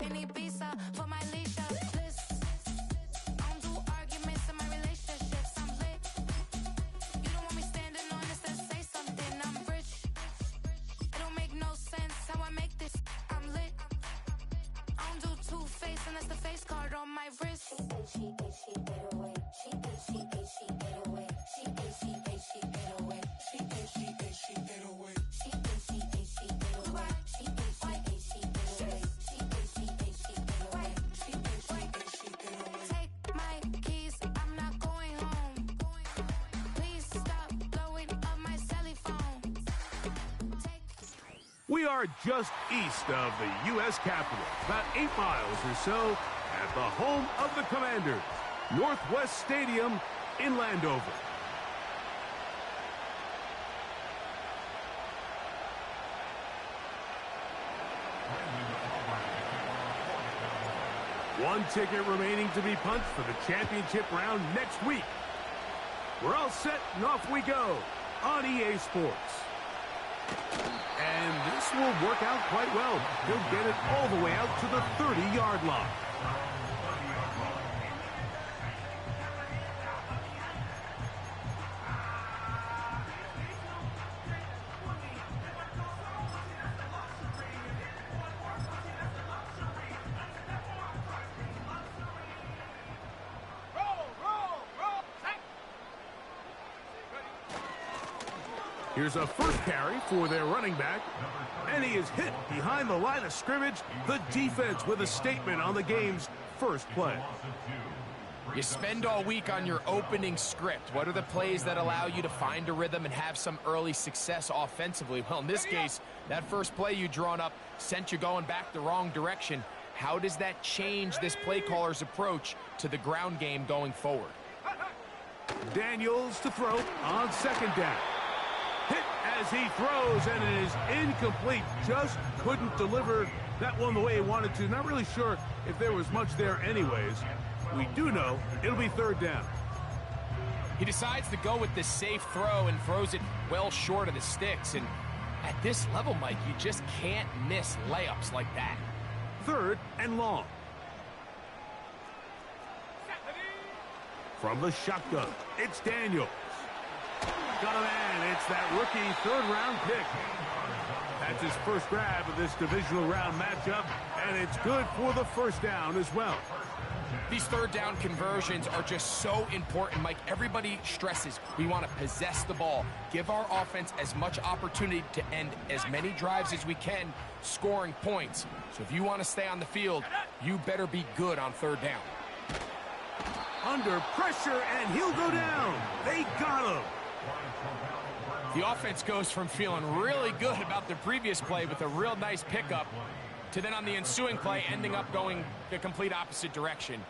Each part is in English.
any visa for my leisure. List. I don't do arguments in my relationships. I'm lit. You don't want me standing on this, then say something. I'm rich. It don't make no sense how I make this. I'm lit. I don't do two-face unless the face card on my wrist. She 808. She 808. She 808. She 808. She 808. She 808. She 808. She 808. She 808. She 808. She 808. She 808. She 808. She 808. She 808. Take my keys, I'm not going home. Please stop blowing up my celly phone. We are just east of the U.S. Capitol, about 8 miles or so, at the home of the Commanders, Northwest Stadium in Landover. One ticket remaining to be punched for the championship round next week. We're all set and off we go on EA Sports. And this will work out quite well. He'll get it all the way out to the 30-yard line. Here's a first carry for their running back, and he is hit behind the line of scrimmage. The defense with a statement on the game's first play. You spend all week on your opening script. What are the plays that allow you to find a rhythm and have some early success offensively? Well, in this case, that first play you drawn up sent you going back the wrong direction. How does that change this play caller's approach to the ground game going forward? Daniels to throw on second down. Hit as he throws, and it is incomplete. Just couldn't deliver that one the way he wanted to. Not really sure if there was much there anyways. We do know it'll be third down. He decides to go with this safe throw and throws it well short of the sticks. And at this level, Mike, you just can't miss layups like that. Third and long. From the shotgun, it's Daniels. Got a man. It's that rookie third-round pick. That's his first grab of this divisional round matchup, and it's good for the first down as well. These third down conversions are just so important, Mike. Everybody stresses we want to possess the ball, give our offense as much opportunity to end as many drives as we can, scoring points. So if you want to stay on the field, you better be good on third down. Under pressure, and he'll go down. They got him. The offense goes from feeling really good about the previous play with a real nice pickup to then on the ensuing play ending up going the complete opposite direction.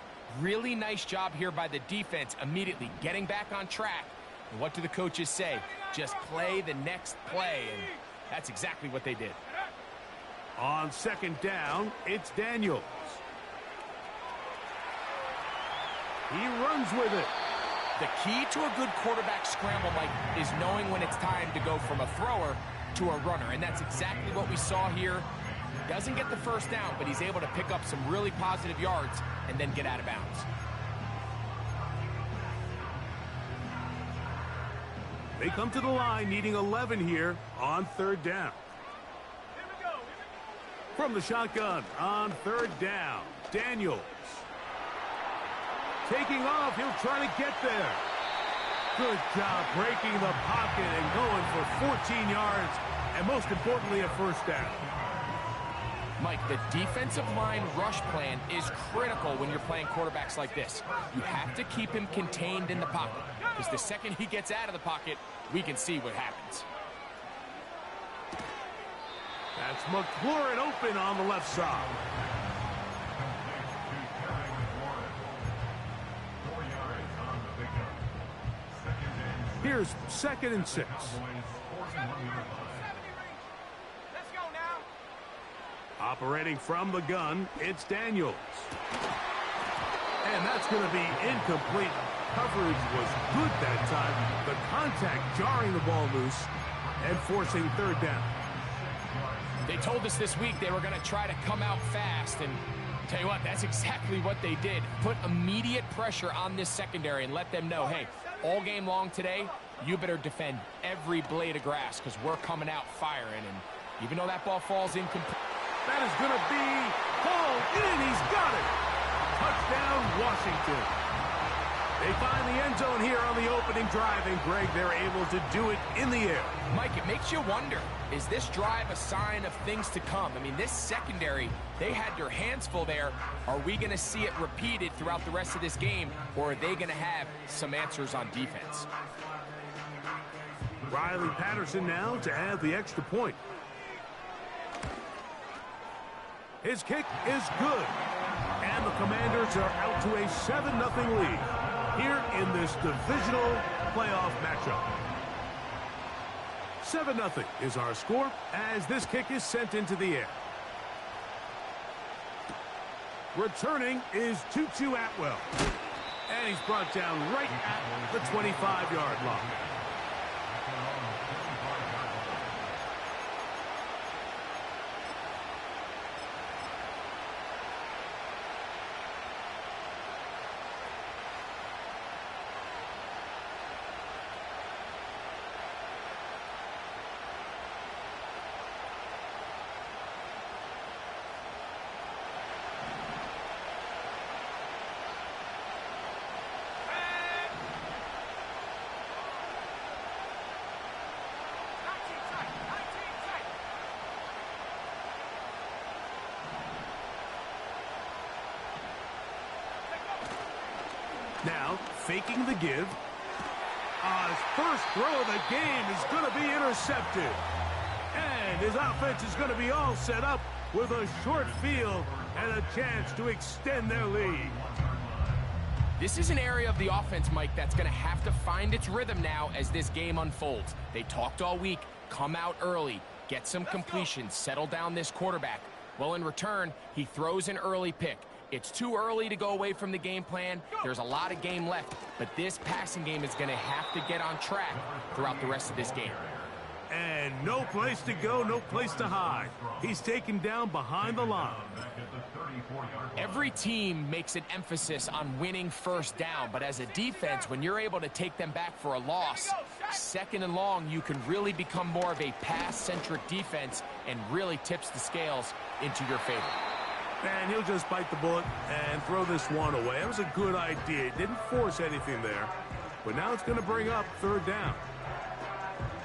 Really nice job here by the defense immediately getting back on track. And what do the coaches say? Just play the next play, and that's exactly what they did. On second down, it's Daniels. He runs with it. The key to a good quarterback scramble, Mike, is knowing when it's time to go from a thrower to a runner, and that's exactly what we saw here. Doesn't get the first down, but he's able to pick up some really positive yards and then get out of bounds. They come to the line needing 11 here on third down. From the shotgun on third down, Daniels. Taking off, he'll try to get there. Good job breaking the pocket and going for 14 yards, and most importantly, a first down. Mike, the defensive line rush plan is critical when you're playing quarterbacks like this. You have to keep him contained in the pocket, because the second he gets out of the pocket, we can see what happens. That's McLaurin open on the left side. Here's 2nd and 6. Operating from the gun, it's Daniels. And that's going to be incomplete. Coverage was good that time. The contact jarring the ball loose and forcing third down. They told us this week they were going to try to come out fast, and tell you what, that's exactly what they did. Put immediate pressure on this secondary and let them know, hey, all game long today, you better defend every blade of grass because we're coming out firing. And even though that ball falls incomplete, that is going to be hauled in. He's got it. Touchdown, Washington. They find the end zone here on the opening drive, and Greg, they're able to do it in the air. Mike, it makes you wonder, is this drive a sign of things to come? I mean, this secondary, they had their hands full there. Are we going to see it repeated throughout the rest of this game, or are they going to have some answers on defense? Riley Patterson now to add the extra point. His kick is good, and the Commanders are out to a 7-0 lead here in this divisional playoff matchup. 7-0 is our score as this kick is sent into the air. Returning is Tutu Atwell, and he's brought down right at the 25-yard line. Now, faking the give. His first throw of the game is going to be intercepted. And his offense is going to be all set up with a short field and a chance to extend their lead. This is an area of the offense, Mike, that's going to have to find its rhythm now as this game unfolds. They talked all week, come out early, get some completions, settle down this quarterback. Well, in return, he throws an early pick. It's too early to go away from the game plan. There's a lot of game left, but this passing game is going to have to get on track throughout the rest of this game. And no place to go, no place to hide. He's taken down behind the line. Every team makes an emphasis on winning first down, but as a defense, when you're able to take them back for a loss, second and long, you can really become more of a pass-centric defense and really tips the scales into your favor. And he'll just bite the bullet and throw this one away. That was a good idea. He didn't force anything there, but now it's going to bring up third down.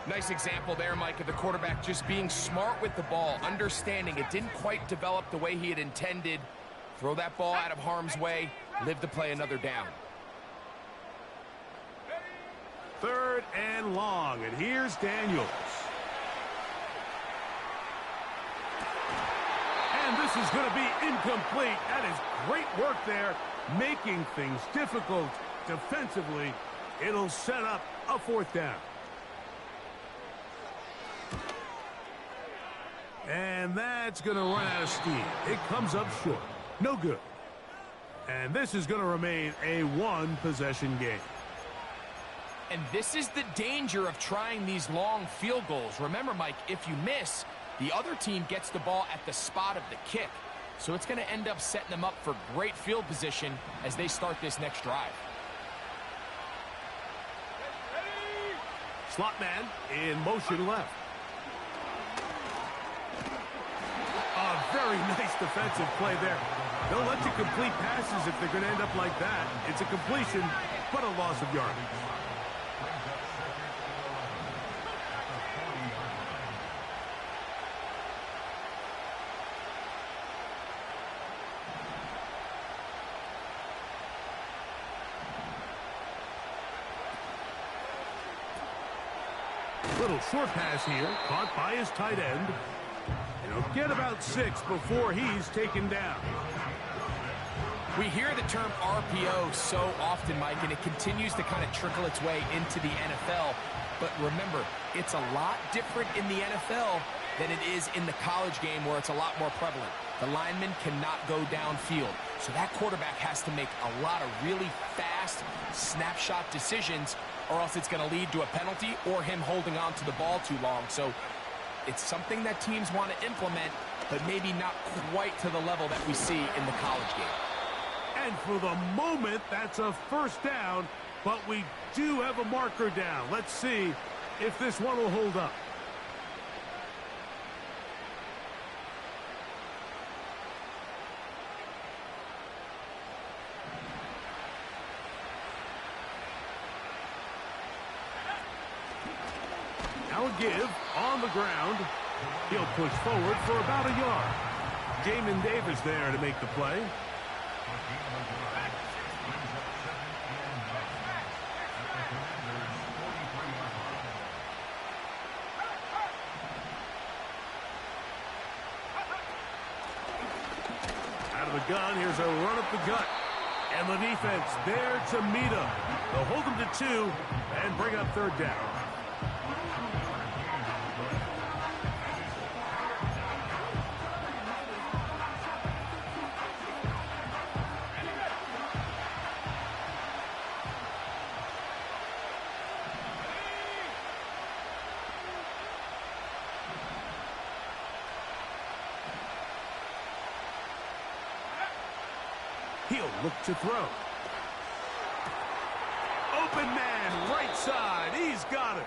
Nice example there, Mike, of the quarterback just being smart with the ball, understanding it didn't quite develop the way he had intended. Throw that ball out of harm's way, live to play another down. Third and long, and here's Daniels. And this is going to be incomplete. That is great work there, making things difficult defensively. It'll set up a fourth down. And that's going to run out of steam. It comes up short. No good. And this is going to remain a one-possession game. And this is the danger of trying these long field goals. Remember, Mike, if you miss, the other team gets the ball at the spot of the kick. So it's going to end up setting them up for great field position as they start this next drive. Slot man in motion left. A very nice defensive play there. They'll let you complete passes if they're going to end up like that. It's a completion, but a loss of yardage. Little short pass here, caught by his tight end. He'll get about 6 before he's taken down. We hear the term RPO so often, Mike, and it continues to kind of trickle its way into the NFL. But remember, it's a lot different in the NFL than it is in the college game where it's a lot more prevalent. The lineman cannot go downfield. So that quarterback has to make a lot of really fast snapshot decisions, or else it's going to lead to a penalty or him holding on to the ball too long. So It's something that teams want to implement, but maybe not quite to the level that we see in the college game. And for the moment, that's a first down, but we do have a marker down. Let's see if this one will hold up. Now a give on the ground. He'll push forward for about a yard. Jamin Davis there to make the play. Out of the gun, here's a run up the gut. And the defense there to meet him. They'll hold him to 2 and bring up third down. He'll look to throw. Open man, right side. He's got it.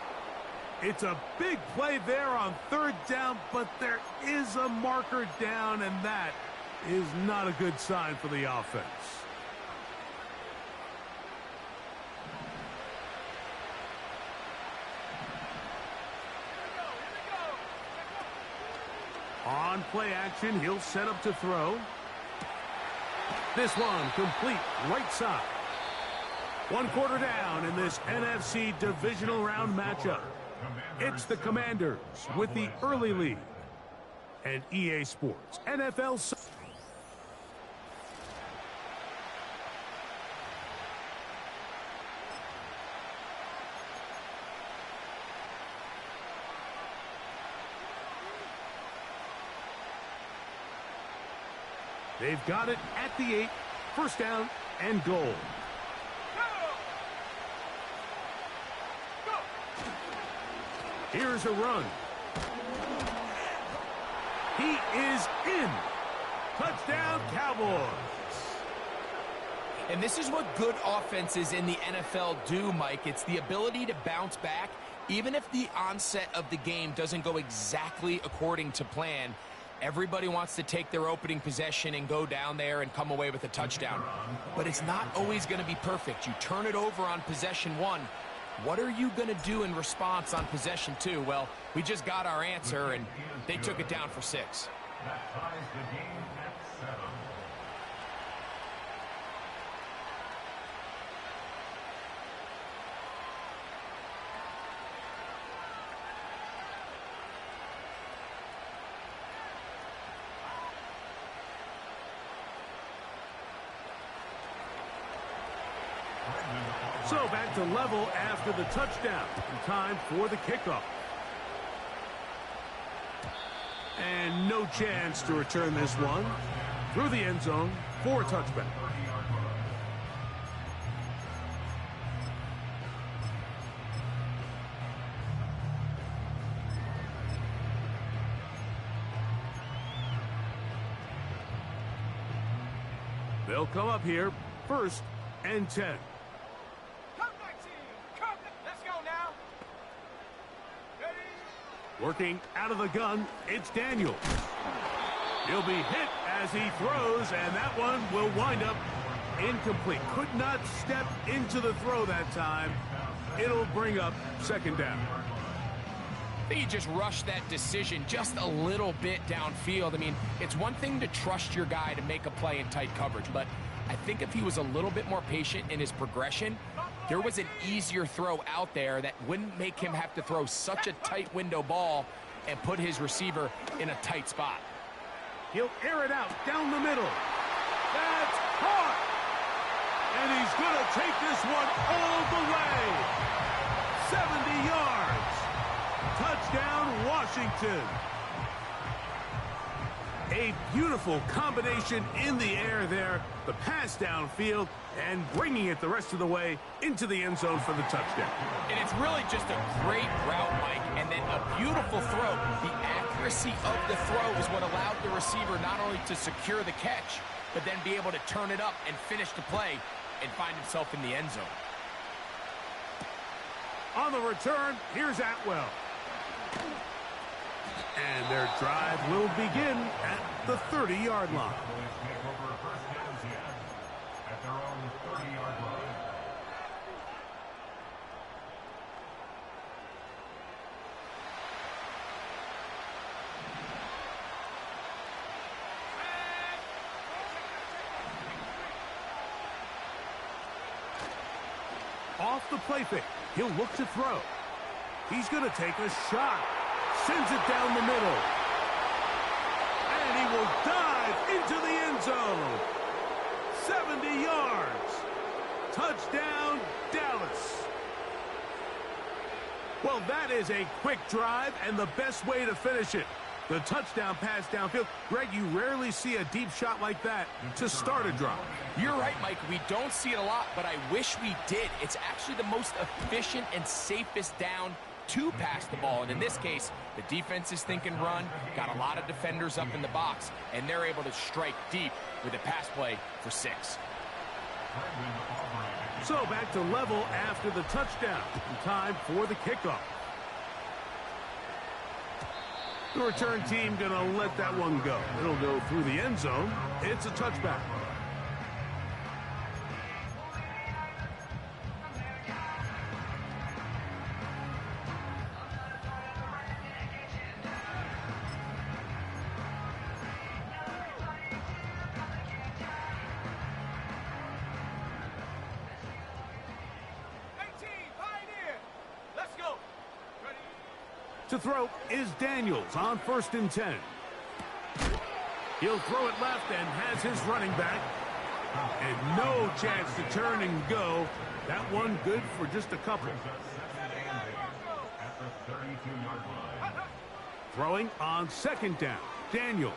It's a big play there on third down, but there is a marker down, and that is not a good sign for the offense. On play action, he'll set up to throw. This one complete right side. 1 quarter down in this NFC divisional round matchup. It's the Commanders with the early lead. And EA Sports NFL. They've got it at the 8. First down and goal. Here's a run. He is in. Touchdown, Cowboys. And this is what good offenses in the NFL do, Mike. It's the ability to bounce back, even if the onset of the game doesn't go exactly according to plan. Everybody wants to take their opening possession and go down there and come away with a touchdown. But it's not always going to be perfect. You turn it over on possession 1. What are you going to do in response on possession 2? Well, we just got our answer, and they took it down for 6. That ties the game at 7. So back to level after the touchdown. Time for the kickoff. And no chance to return this one. Through the end zone for a touchback. They'll come up here, 1st and 10. Working out of the gun, it's Daniels. He'll be hit as he throws, and that one will wind up incomplete. Could not step into the throw that time. It'll bring up 2nd down. I think he just rushed that decision just a little bit downfield. I mean, it's one thing to trust your guy to make a play in tight coverage, but I think if he was a little bit more patient in his progression, there was an easier throw out there that wouldn't make him have to throw such a tight window ball and put his receiver in a tight spot. He'll air it out down the middle. That's caught! And he's going to take this one all the way. 70 yards. Touchdown, Washington. A beautiful combination in the air there. The pass downfield and bringing it the rest of the way into the end zone for the touchdown. And it's really just a great route, Mike, and then a beautiful throw. The accuracy of the throw is what allowed the receiver not only to secure the catch, but then be able to turn it up and finish the play and find himself in the end zone. On the return, here's Atwell. And their drive will begin at the 30-yard line. At their own 30-yard line. Off the play fake, he'll look to throw. He's going to take a shot. Sends it down the middle. And he will dive into the end zone. 70 yards. Touchdown, Dallas. Well, that is a quick drive and the best way to finish it. The touchdown pass downfield. Greg, you rarely see a deep shot like that to start a drive. You're right, Mike. We don't see it a lot, but I wish we did. It's actually the most efficient and safest down to pass the ball. And in this case, the defense is thinking run, got a lot of defenders up in the box, and they're able to strike deep with a pass play for 6. So back to level after the touchdown. Time for the kickoff. The return team going to let that one go. It'll go through the end zone. It's a touchback. To throw is Daniels on 1st and 10. He'll throw it left and has his running back. And no chance to turn and go. That one good for just a couple. At the 32-yard line. Throwing on 2nd down. Daniels.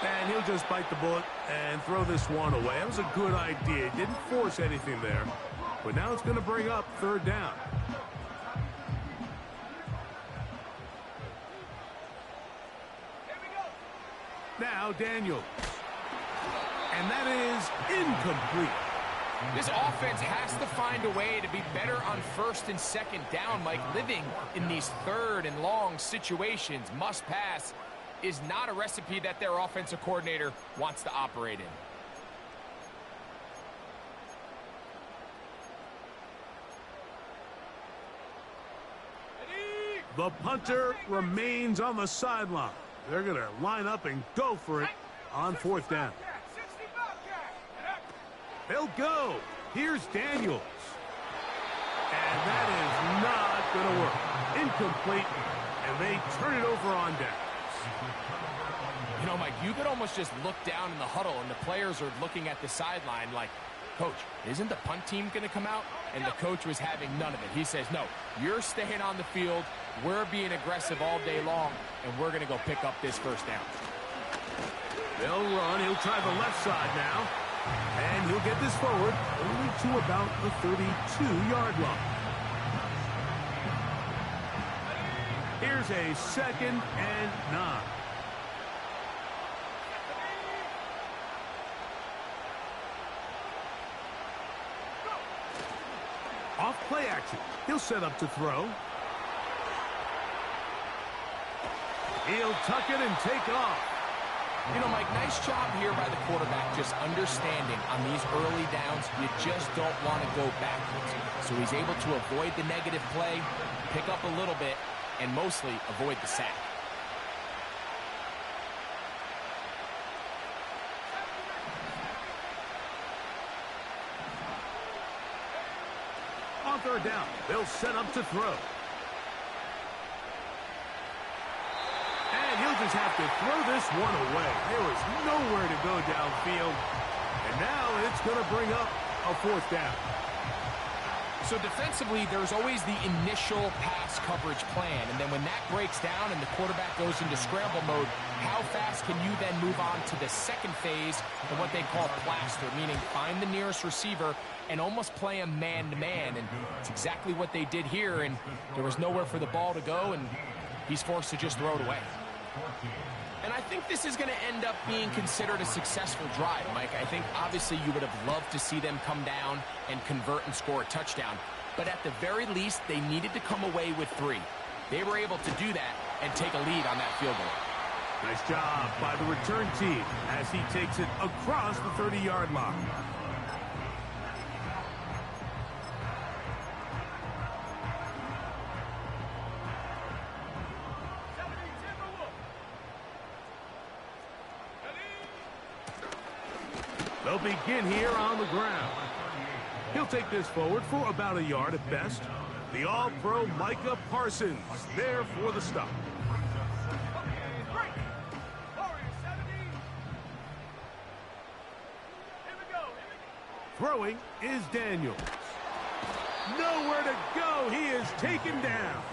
And he'll just bite the bullet and throw this one away. That was a good idea. Didn't force anything there. But now it's going to bring up 3rd down. Now Daniels. And that is incomplete. This offense has to find a way to be better on 1st and 2nd down, Mike. Living in these 3rd and long situations, must pass, is not a recipe that their offensive coordinator wants to operate in. The punter remains on the sideline. They're going to line up and go for it on 4th down. They'll go. Here's Daniels. And that is not going to work. Incomplete. And they turn it over on down. You know, Mike, you could almost just look down in the huddle and the players are looking at the sideline like, Coach, isn't the punt team going to come out? And the coach was having none of it. He says, no, you're staying on the field. We're being aggressive all day long, and we're going to go pick up this 1st down. They'll run. He'll try the left side now. And he'll get this forward only to about the 32-yard line. Here's a 2nd and 9. Off play action. He'll set up to throw. He'll tuck it and take off. You know, Mike, nice job here by the quarterback just understanding on these early downs, you just don't want to go backwards. So he's able to avoid the negative play, pick up a little bit, and mostly avoid the sack. On 3rd down, they'll set up to throw. And he'll just have to throw this one away. There was nowhere to go downfield. And now it's going to bring up a 4th down. So defensively, there's always the initial pass coverage plan, and then when that breaks down and the quarterback goes into scramble mode, how fast can you then move on to the second phase of what they call plaster, meaning find the nearest receiver and almost play him man-to-man, and it's exactly what they did here, and there was nowhere for the ball to go, and he's forced to just throw it away. And I think this is going to end up being considered a successful drive, Mike. I think obviously you would have loved to see them come down and convert and score a touchdown. But at the very least, they needed to come away with 3. They were able to do that and take a lead on that field goal. Nice job by the return team as he takes it across the 30-yard line. They'll begin here on the ground. He'll take this forward for about a yard at best. The All-Pro Micah Parsons there for the stop. Throwing is Daniels. Nowhere to go. He is taken down.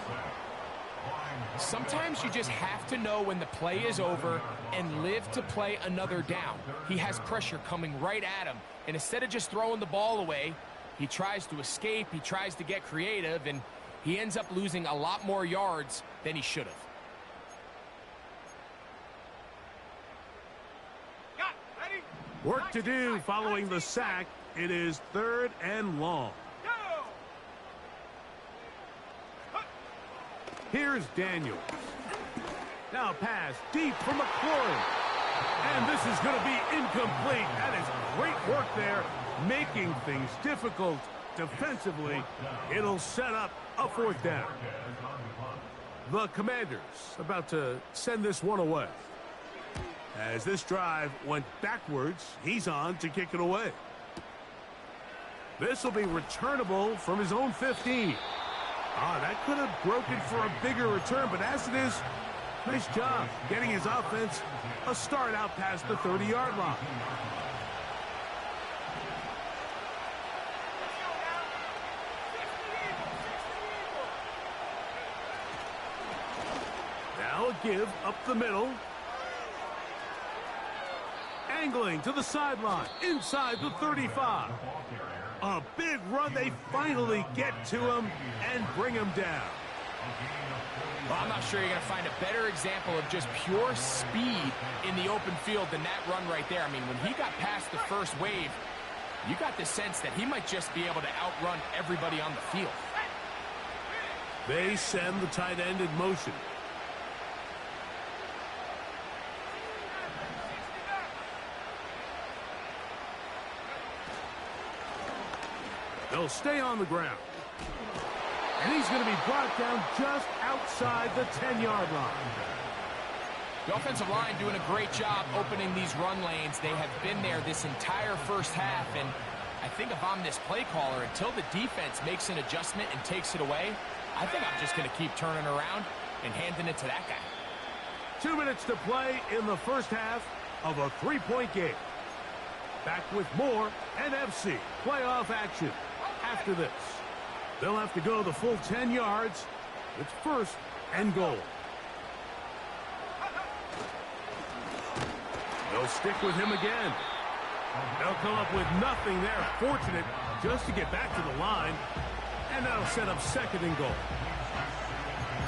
Sometimes you just have to know when the play is over and live to play another down. He has pressure coming right at him, and instead of just throwing the ball away, he tries to escape, he tries to get creative, and he ends up losing a lot more yards than he should have. Work to do following the sack. It is 3rd and long. Here's Daniels. Now pass deep for McLaurin. And this is going to be incomplete. That is great work there, making things difficult defensively. It'll set up a 4th down. The Commanders about to send this one away. As this drive went backwards, he's on to kick it away. This will be returnable from his own 15. That could have broken for a bigger return, but as it is, nice job getting his offense a start out past the 30-yard line. Now a give up the middle. Angling to the sideline, inside the 35. A big run. They finally get to him and bring him down. Well, I'm not sure you're going to find a better example of just pure speed in the open field than that run right there. I mean, when he got past the first wave, you got the sense that he might just be able to outrun everybody on the field. They send the tight end in motion. They'll stay on the ground. And he's going to be brought down just outside the 10-yard line. The offensive line doing a great job opening these run lanes. They have been there this entire first half, and I think if I'm this play caller, until the defense makes an adjustment and takes it away, I think I'm just going to keep turning around and handing it to that guy. 2 minutes to play in the first half of a 3-point game. Back with more NFC playoff action after this. They'll have to go the full 10 yards. It's 1st and goal. They'll stick with him again. They'll come up with nothing there. Fortunate just to get back to the line. And that'll set up 2nd and goal.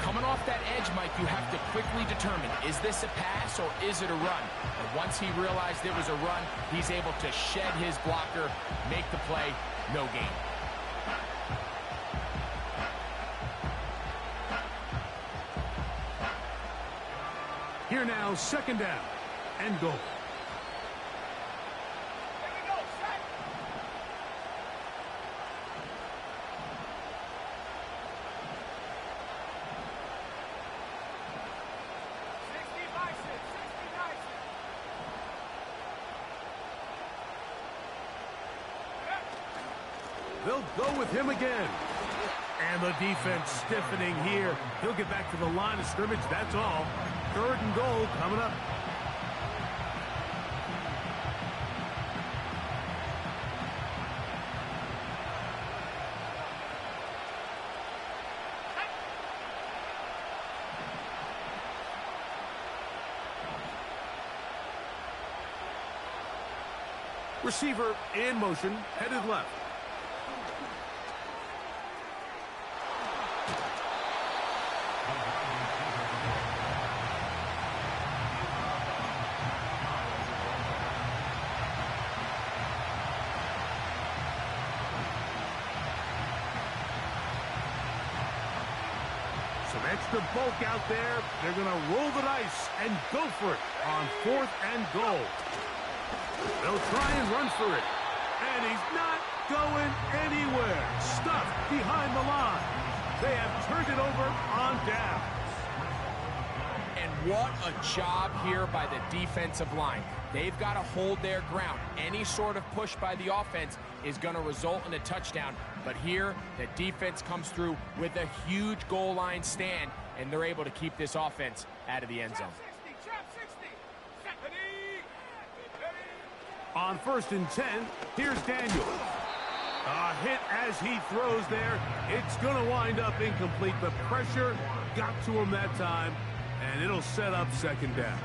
Coming off that edge, Mike, you have to quickly determine, is this a pass or is it a run? And once he realized it was a run, he's able to shed his blocker, make the play, no gain. Here now, 2nd down and goal. They'll go with him again. And the defense stiffening here. He'll get back to the line of scrimmage, that's all. 3rd and goal coming up. Receiver in motion, headed left. Some extra bulk out there. They're going to roll the dice and go for it on 4th and goal. They'll try and run for it. And he's not going anywhere. Stuffed behind the line. They have turned it over on downs. And what a job here by the defensive line. They've got to hold their ground. Any sort of push by the offense is going to result in a touchdown. But here, the defense comes through with a huge goal line stand, and they're able to keep this offense out of the end zone. On 1st and 10, here's Daniel. A hit as he throws there. It's going to wind up incomplete. The pressure got to him that time, and it'll set up 2nd down.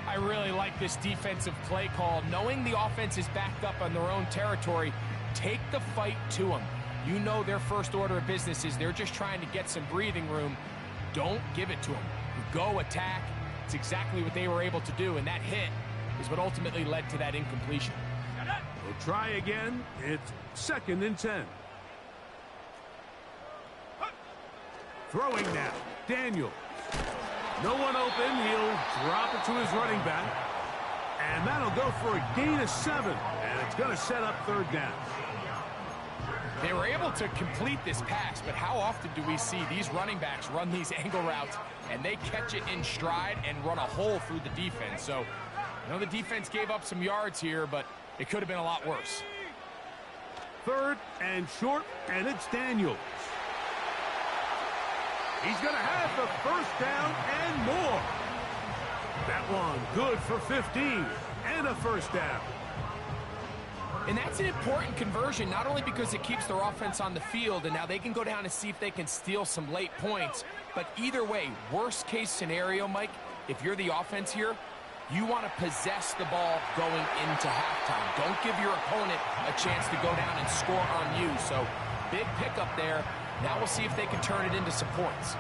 I really like this defensive play call. Knowing the offense is backed up on their own territory, take the fight to them. You know their first order of business is they're just trying to get some breathing room. Don't give it to them. Go attack. It's exactly what they were able to do, and that hit is what ultimately led to that incompletion. We'll try again. It's 2nd and 10. Throwing now. Daniels. No one open. He'll drop it to his running back. And that'll go for a gain of 7. And it's going to set up 3rd down. They were able to complete this pass, but how often do we see these running backs run these angle routes and they catch it in stride and run a hole through the defense? So, I know the defense gave up some yards here, but it could have been a lot worse. 3rd and short, and it's Daniels. He's going to have the 1st down and more. That one good for 15 and a 1st down. And that's an important conversion, not only because it keeps their offense on the field, and now they can go down and see if they can steal some late points, but either way, worst case scenario, Mike, if you're the offense here, you want to possess the ball going into halftime. Don't give your opponent a chance to go down and score on you. So, big pickup there. Now we'll see if they can turn it into some points.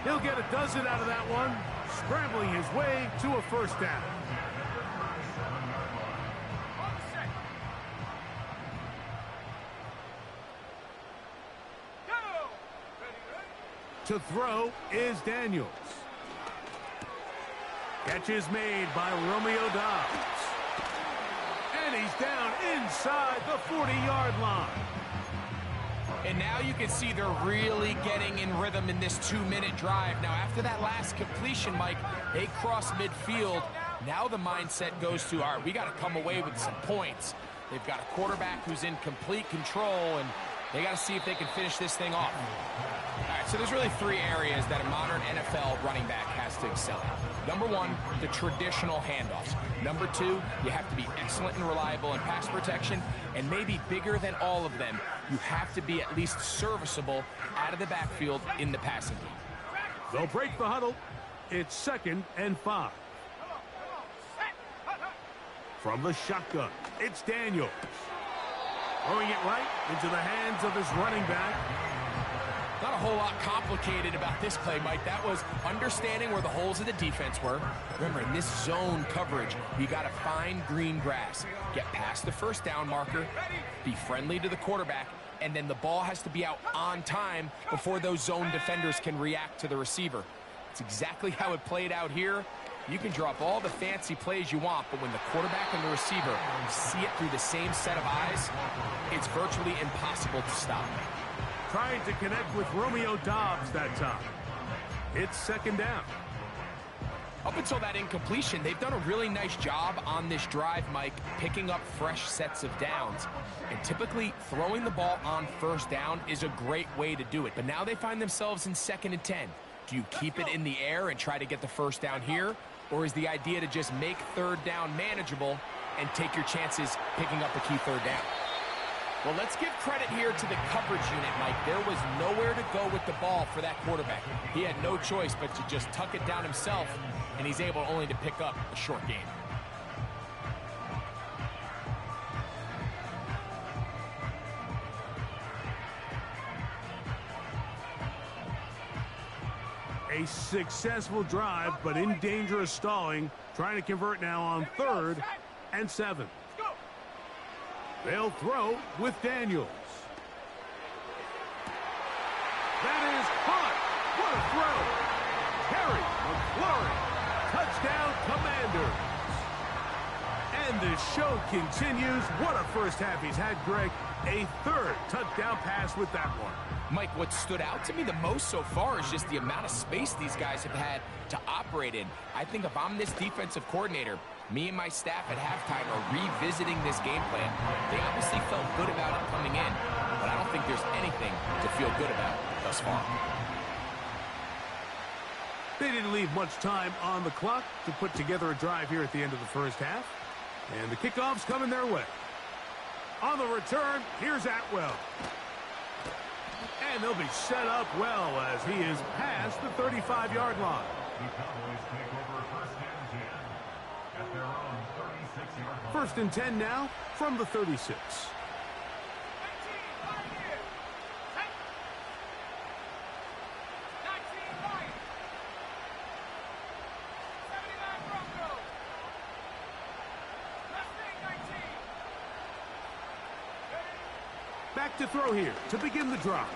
He'll get a dozen out of that one, scrambling his way to a 1st down. To throw is Daniels. Catch is made by Romeo Doubs. And he's down inside the 40-yard line. And now you can see they're really getting in rhythm in this 2-minute drive. Now, after that last completion, Mike, they cross midfield. Now the mindset goes to, all right, we got to come away with some points. They've got a quarterback who's in complete control, and they got to see if they can finish this thing off. All right, so there's really 3 areas that a modern NFL running back has to excel at. Number 1, the traditional handoffs. Number 2, you have to be excellent and reliable in pass protection, and maybe bigger than all of them, you have to be at least serviceable out of the backfield in the passing game. They'll break the huddle. It's 2nd and 5. From the shotgun, it's Daniels. Throwing it right into the hands of his running back. Not a whole lot complicated about this play, Mike. That was understanding where the holes of the defense were. Remember, in this zone coverage, you got to find green grass. Get past the 1st down marker, be friendly to the quarterback, and then the ball has to be out on time before those zone defenders can react to the receiver. It's exactly how it played out here. You can drop all the fancy plays you want, but when the quarterback and the receiver see it through the same set of eyes, it's virtually impossible to stop. Trying to connect with Romeo Doubs that time. It's 2nd down. Up until that incompletion, they've done a really nice job on this drive, Mike, picking up fresh sets of downs. And typically, throwing the ball on 1st down is a great way to do it. But now they find themselves in 2nd and 10. Do you keep it in the air and try to get the 1st down here? Or is the idea to just make 3rd down manageable and take your chances picking up a key 3rd down? Well, let's give credit here to the coverage unit, Mike. There was nowhere to go with the ball for that quarterback. He had no choice but to just tuck it down himself, and he's able only to pick up a short gain. successful drive, but in danger of stalling. Trying to convert now on 3rd and 7. They'll throw with Daniels. That is caught. What a throw. Terry McLaurin. Touchdown, Commanders. And the show continues. What a first half he's had, Greg. A 3rd touchdown pass with that one. Mike, what stood out to me the most so far is just the amount of space these guys have had to operate in. I think if I'm this defensive coordinator, me and my staff at halftime are revisiting this game plan. They obviously felt good about it coming in, but I don't think there's anything to feel good about thus far. They didn't leave much time on the clock to put together a drive here at the end of the first half. And the kickoff's coming their way. On the return, here's Atwell. And they'll be set up well as he is past the 35-yard line. The Cowboys take over first and 10 at their own 36-yard line. First and 10 now from the 36. Back to throw here to begin the drive.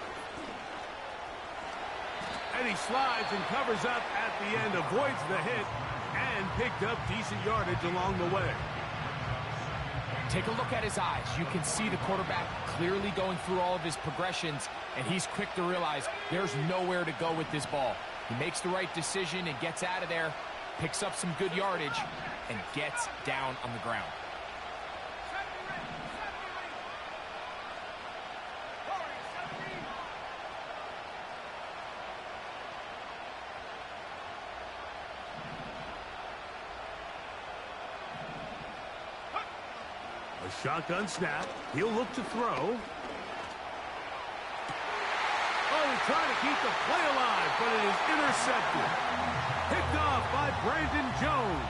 And he slides and covers up at the end, avoids the hit, and picked up decent yardage along the way. Take a look at his eyes. You can see the quarterback clearly going through all of his progressions, and he's quick to realize there's nowhere to go with this ball. He makes the right decision and gets out of there, picks up some good yardage, and gets down on the ground. A shotgun snap. He'll look to throw. Oh, he's trying to keep the play alive, but it is intercepted. Picked off by Brandon Jones.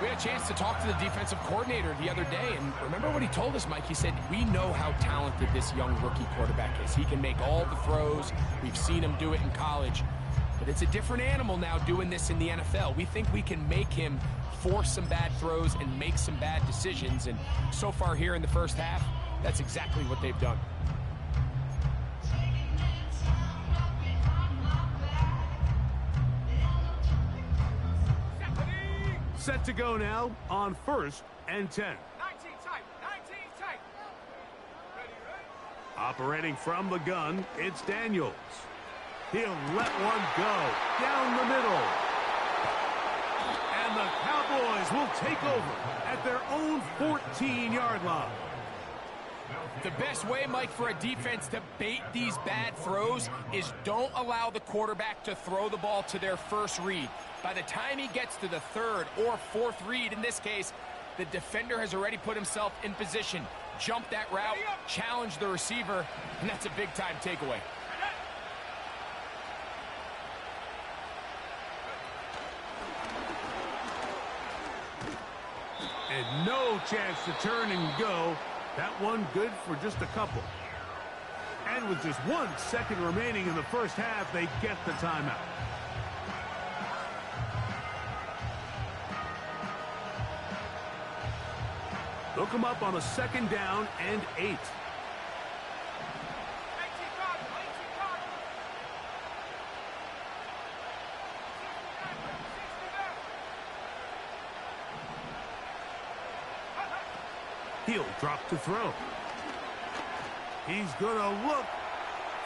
We had a chance to talk to the defensive coordinator the other day, and remember what he told us, Mike? He said, we know how talented this young rookie quarterback is. He can make all the throws. We've seen him do it in college. But it's a different animal now doing this in the NFL. We think we can make him force some bad throws and make some bad decisions. And so far here in the first half, that's exactly what they've done. Set to go now on 1st and 10. 19 tight. 19 tight. Ready. Operating from the gun, it's Daniels. He'll let one go down the middle. And the Cowboys will take over at their own 14-yard line. The best way, Mike, for a defense to bait these bad throws is don't allow the quarterback to throw the ball to their first read. By the time he gets to the 3rd or 4th read, in this case, the defender has already put himself in position, jump that route, challenge the receiver, and that's a big-time takeaway. And no chance to turn and go. That one good for just a couple. And with just 1 second remaining in the first half, they get the timeout. They'll come up on a 2nd down and 8. He'll drop to throw. He's going to look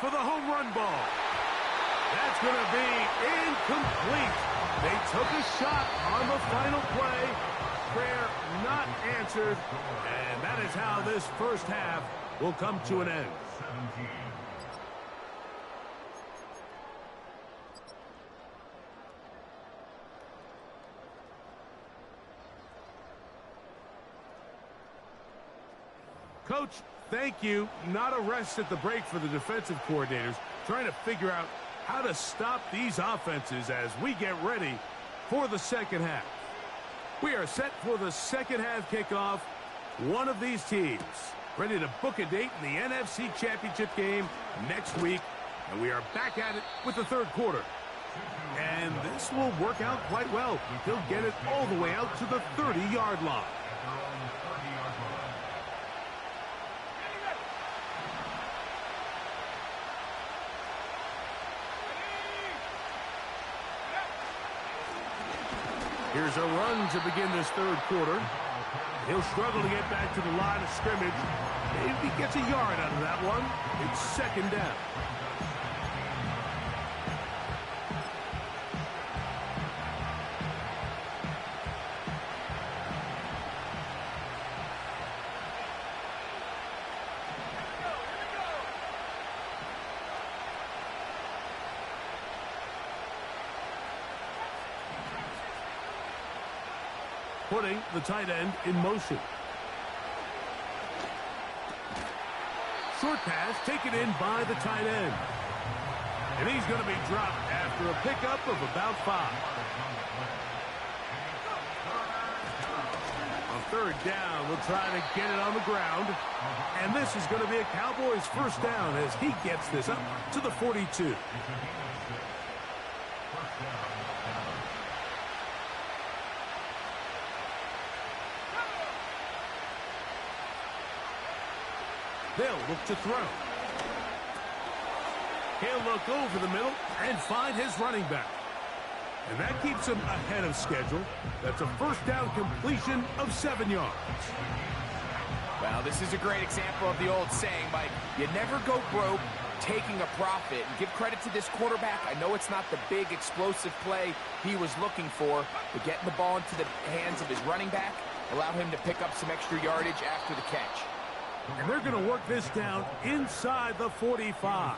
for the home run ball. That's going to be incomplete. They took a shot on the final play. Prayer not answered. And that is how this first half will come to an end. 17. Coach, thank you. Not a rest at the break for the defensive coordinators, trying to figure out how to stop these offenses as we get ready for the second half. We are set for the second half kickoff. One of these teams ready to book a date in the NFC Championship game next week, and we are back at it with the third quarter. And this will work out quite well. He'll get it all the way out to the 30-yard line. Here's a run to begin this third quarter. He'll struggle to get back to the line of scrimmage. Maybe he gets a yard out of that one. It's second down. Putting the tight end in motion. Short pass taken in by the tight end. And he's going to be dropped after a pickup of about 5. On third down, we'll try to get it on the ground. And this is going to be a Cowboys first down as he gets this up to the 42. They'll look to throw. He'll look over the middle and find his running back. And that keeps him ahead of schedule. That's a first down completion of 7 yards. Well, this is a great example of the old saying, Mike, you never go broke taking a profit. And give credit to this quarterback. I know it's not the big explosive play he was looking for, but getting the ball into the hands of his running back allowed him to pick up some extra yardage after the catch. And they're going to work this down inside the 45.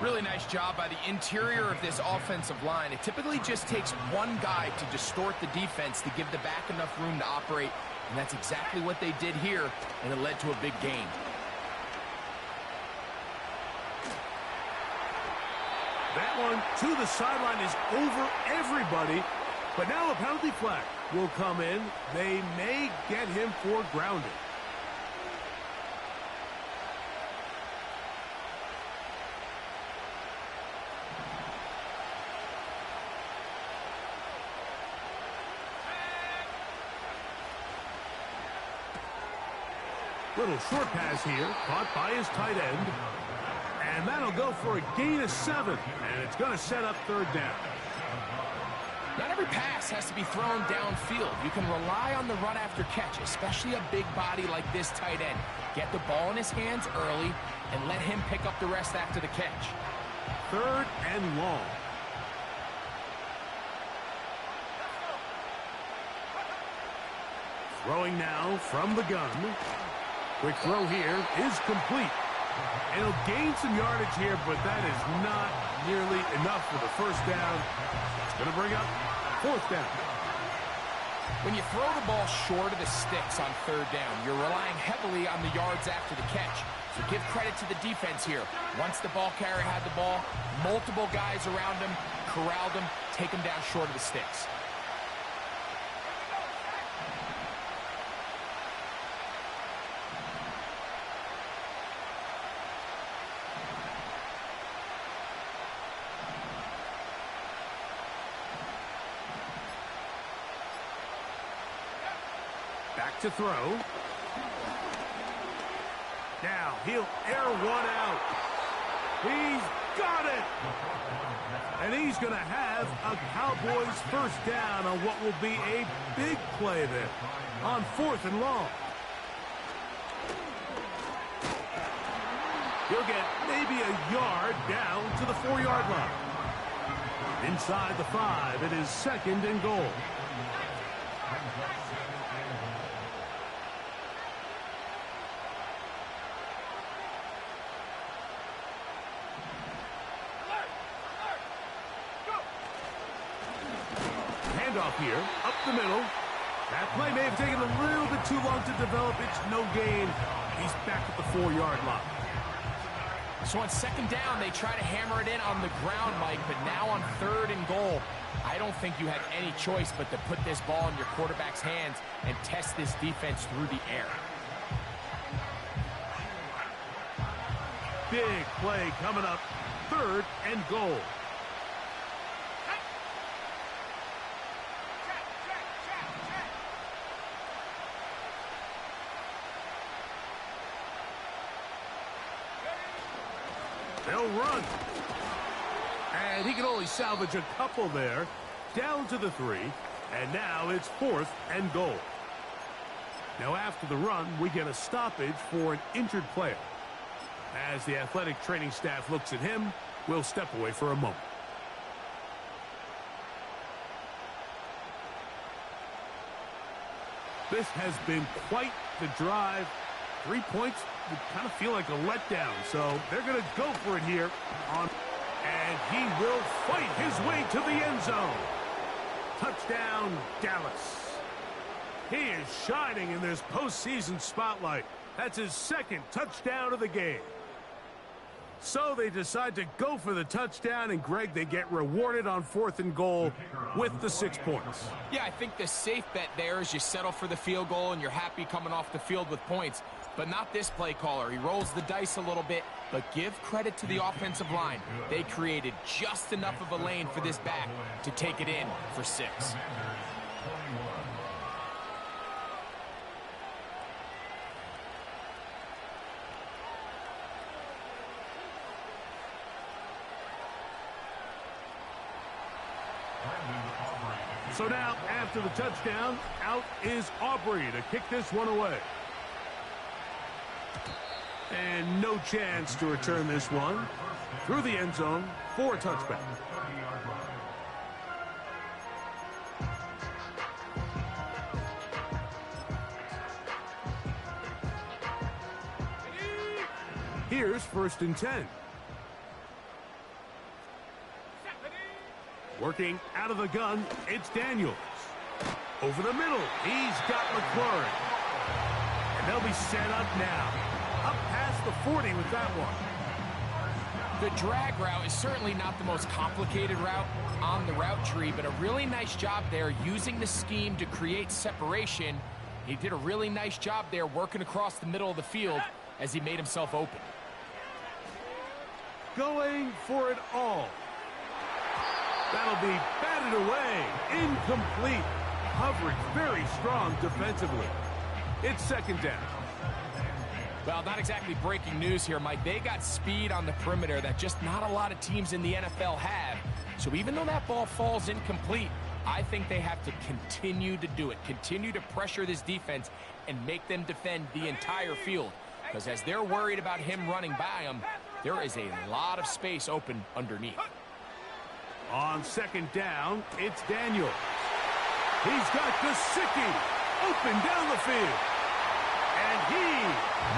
Really nice job by the interior of this offensive line. It typically just takes one guy to distort the defense to give the back enough room to operate, and that's exactly what they did here, and it led to a big gain. That one to the sideline is over everybody, but now a penalty flag will come in. They may get him for grounding. Little short pass here, caught by his tight end. And that'll go for a gain of 7. And it's going to set up third down. Not every pass has to be thrown downfield. You can rely on the run after catch, especially a big body like this tight end. Get the ball in his hands early and let him pick up the rest after the catch. Third and long. Throwing now from the gun. Quick throw here is complete. And he'll gain some yardage here, but that is not nearly enough for the first down. It's going to bring up fourth down. When you throw the ball short of the sticks on third down, you're relying heavily on the yards after the catch. So give credit to the defense here. Once the ball carrier had the ball, multiple guys around him, corralled him, take him down short of the sticks. Back to throw. Now he'll air one out. He's got it. And he's going to have a Cowboys first down on what will be a big play there on fourth and long. He'll get maybe a yard down to the 4-yard line. Inside the 5, it is second and goal. Handoff here, up the middle. That play may have taken a little bit too long to develop. It's no gain. He's back at the 4-yard line. So on second down, they try to hammer it in on the ground, Mike, but now on third and goal, I don't think you had any choice but to put this ball in your quarterback's hands and test this defense through the air. Big play coming up, third and goal. they'll run. And he can only salvage a couple there. Down to the 3. And now it's 4th and goal. Now after the run, we get a stoppage for an injured player. As the athletic training staff looks at him, we'll step away for a moment. This has been quite the drive. 3 points would kind of feel like a letdown, so they're going to go for it here. And he will fight his way to the end zone. Touchdown, Dallas. He is shining in this postseason spotlight. That's his 2nd touchdown of the game. So they decide to go for the touchdown, and Greg, they get rewarded on 4th and goal with the 6 points. Yeah, I think the safe bet there is you settle for the field goal and you're happy coming off the field with points. But not this play caller. He rolls the dice a little bit, but give credit to the offensive line. They created just enough of a lane for this back to take it in for 6. So now, after the touchdown, out is Aubrey to kick this one away. And no chance to return this one through the end zone for a touchback. Here's 1st and 10. Working out of the gun, it's Daniels. Over the middle, he's got McLaurin. And they'll be set up now. Up past the 40 with that one. The drag route is certainly not the most complicated route on the route tree, but a really nice job there using the scheme to create separation. He did a really nice job there working across the middle of the field as he made himself open. Going for it all. That'll be batted away. Incomplete. Coverage very strong defensively. It's 2nd down. Well, not exactly breaking news here, Mike. They got speed on the perimeter that just not a lot of teams in the NFL have. So even though that ball falls incomplete, I think they have to continue to do it. Continue to pressure this defense and make them defend the entire field. Because as they're worried about him running by them, there is a lot of space open underneath. On 2nd down, it's Daniels. He's got Gesicki open down the field. And he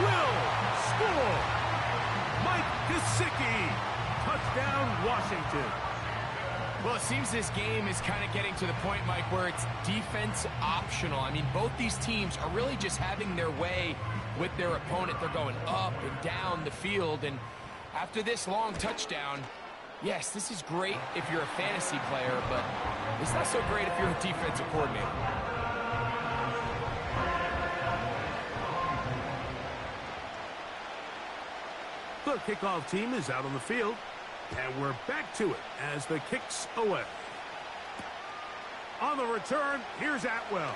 will score. Mike Gesicki. Touchdown, Washington. Well, it seems this game is kind of getting to the point, Mike, where it's defense optional. I mean, both these teams are really just having their way with their opponent. They're going up and down the field. And after this long touchdown, yes, this is great if you're a fantasy player, but it's not so great if you're a defensive coordinator. The kickoff team is out on the field, and we're back to it as the kick's away. On the return, here's Atwell.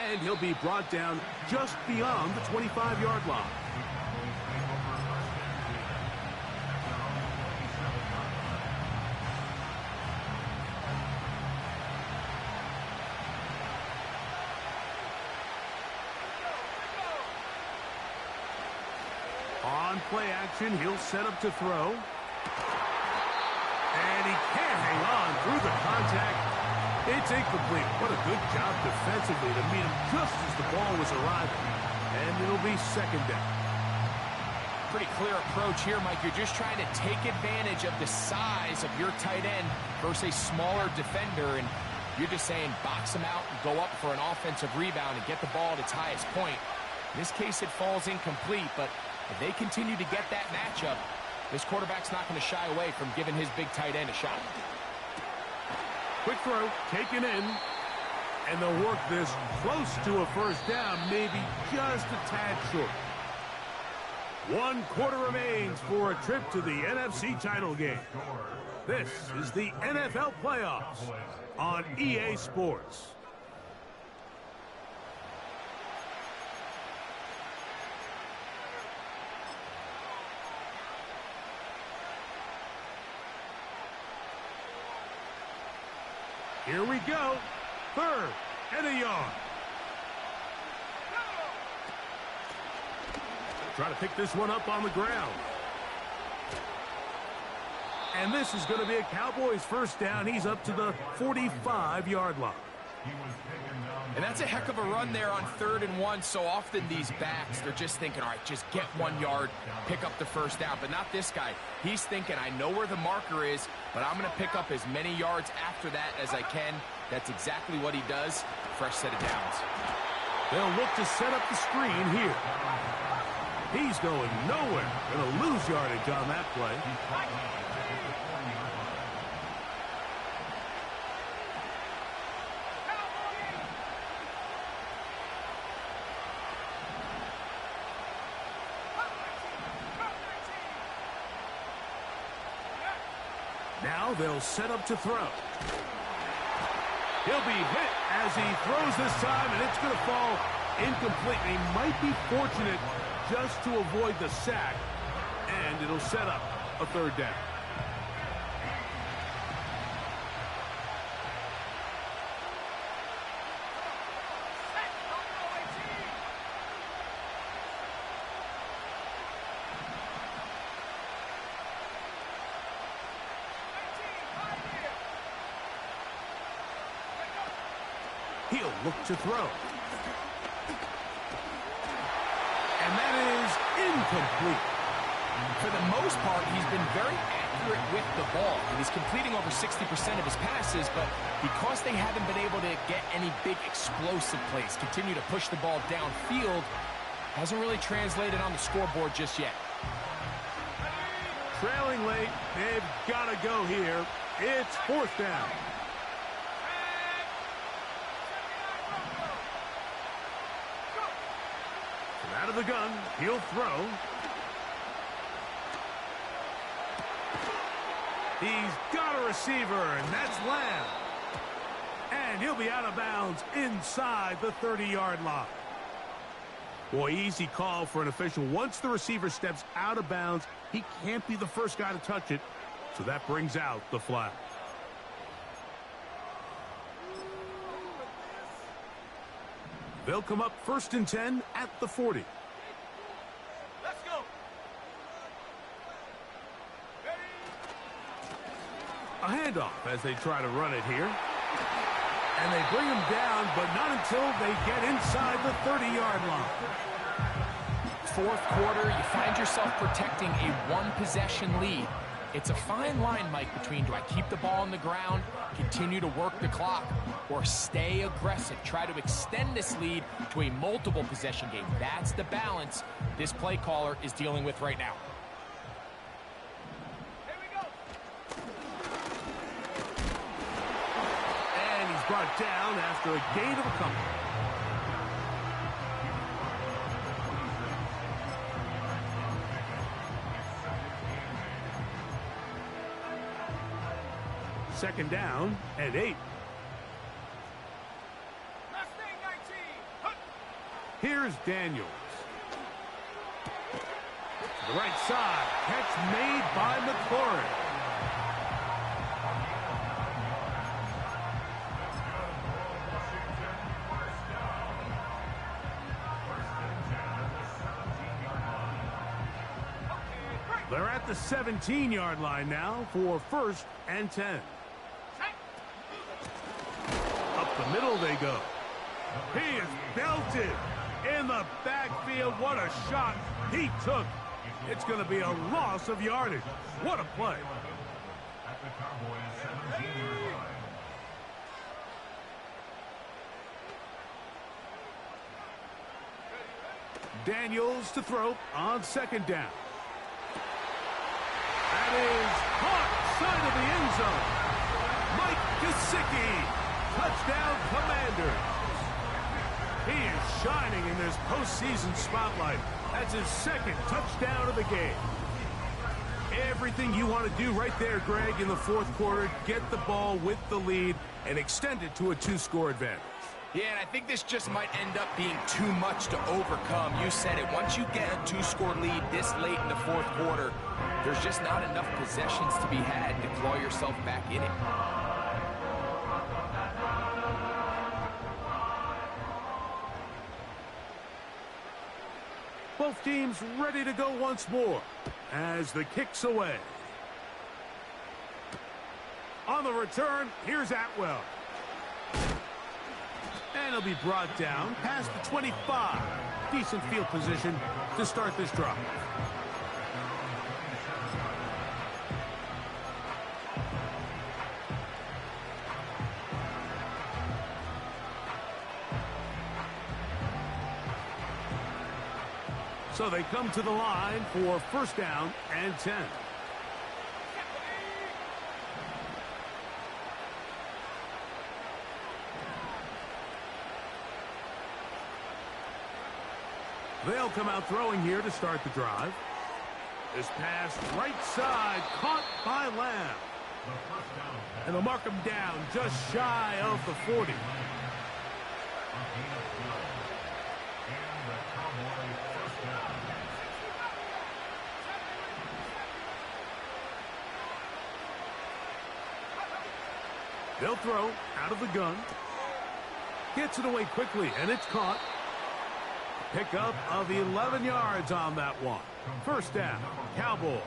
And he'll be brought down just beyond the 25-yard line. On play action, he'll set up to throw. And he can't hang on through the contact. It's incomplete. What a good job defensively to meet him just as the ball was arriving. And it'll be 2nd down. Pretty clear approach here, Mike. You're just trying to take advantage of the size of your tight end versus a smaller defender. And you're just saying box him out and go up for an offensive rebound and get the ball at its highest point. In this case, it falls incomplete, but if they continue to get that matchup, this quarterback's not going to shy away from giving his big tight end a shot. Quick throw, taken in, and they'll work this close to a 1st down, maybe just a tad short. 1 quarter remains for a trip to the NFC title game. This is the NFL playoffs on EA Sports. Here we go. 3rd and a yard. Try to pick this one up on the ground. And this is going to be a Cowboys first down. He's up to the 45-yard line. And that's a heck of a run there on 3rd and 1. So often these backs, they're just thinking, all right, just get 1 yard, pick up the first down. But not this guy. He's thinking, I know where the marker is, but I'm going to pick up as many yards after that as I can. That's exactly what he does. Fresh set of downs. They'll look to set up the screen here. He's going nowhere. Going to lose yardage on that play. Now they'll set up to throw. He'll be hit as he throws this time, and it's going to fall incomplete. He might be fortunate just to avoid the sack, and it'll set up a 3rd down. He'll look to throw. And that is incomplete. For the most part, he's been very accurate with the ball. And he's completing over 60% of his passes, but because they haven't been able to get any big explosive plays, continue to push the ball downfield, hasn't really translated on the scoreboard just yet. Trailing late, they've got to go here. It's 4th down. Out of the gun, he'll throw. He's got a receiver, and that's Lamb. And he'll be out of bounds inside the 30-yard line. Boy, easy call for an official. Once the receiver steps out of bounds, he can't be the first guy to touch it. So that brings out the flag. They'll come up 1st and 10 at the 40. Let's go. A handoff as they try to run it here. And they bring him down, but not until they get inside the 30-yard line. 4th quarter, you find yourself protecting a 1-possession lead. It's a fine line, Mike, between do I keep the ball on the ground, continue to work the clock, or stay aggressive, try to extend this lead to a multiple possession game. That's the balance this play caller is dealing with right now. Here we go. And he's brought down after a gain of a couple. Second down and 8. Last thing, 19. Here's Daniels. To the right side. Catch made by McLaurin. They're at the 17-yard line now for 1st and 10. Up the middle they go. He is belted in the backfield. What a shot he took. It's going to be a loss of yardage. What a play. At the Cowboys 17-yard line. Daniels to throw on 2nd down. That is caught side of the end zone. Mike Gesicki. Touchdown, Commanders. He is shining in this postseason spotlight. That's his 2nd touchdown of the game. Everything you want to do right there, Greg, in the 4th quarter, get the ball with the lead and extend it to a 2-score advantage. Yeah, and I think this just might end up being too much to overcome. You said it. Once you get a 2-score lead this late in the 4th quarter, there's just not enough possessions to be had to claw yourself back in it. Both teams ready to go once more as the kick's away. On the return, here's Atwell. And he'll be brought down past the 25. Decent field position to start this drive. So they come to the line for first down and 10. They'll come out throwing here to start the drive. This pass right side caught by Lamb. And they'll mark him down just shy of the 40. They'll throw out of the gun. Gets it away quickly, and it's caught. Pickup of 11 yards on that one. First down, Cowboys.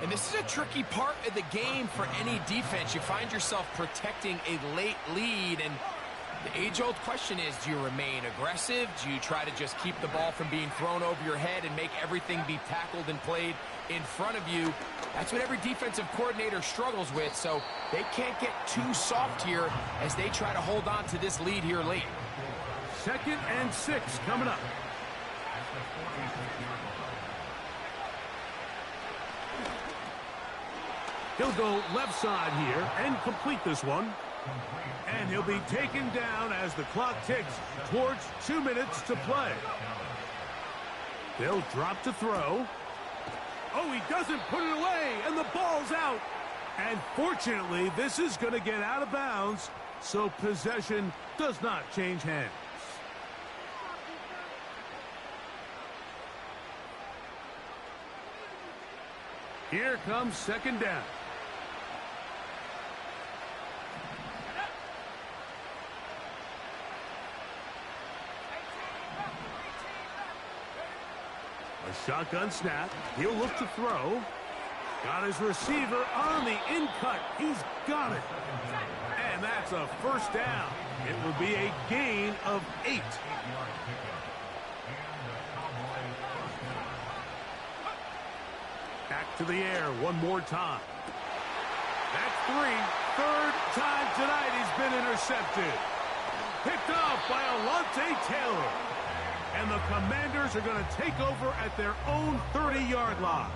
And this is a tricky part of the game for any defense. You find yourself protecting a late lead, and the age-old question is, do you remain aggressive? Do you try to just keep the ball from being thrown over your head and make everything be tackled and played in front of you? That's what every defensive coordinator struggles with, so they can't get too soft here as they try to hold on to this lead here late. 2nd and 6 coming up. He'll go left side here and complete this one. And he'll be taken down as the clock ticks towards 2 minutes to play. They'll drop to throw. Oh, he doesn't put it away, and the ball's out. And fortunately, this is going to get out of bounds, so possession does not change hands. Here comes second down. A shotgun snap. He'll look to throw. Got his receiver on the in-cut. He's got it. And that's a first down. It will be a gain of 8. Back to the air one more time. That's 3. Third time tonight he's been intercepted. Picked off by Alontae Taylor. And the Commanders are going to take over at their own 30-yard line.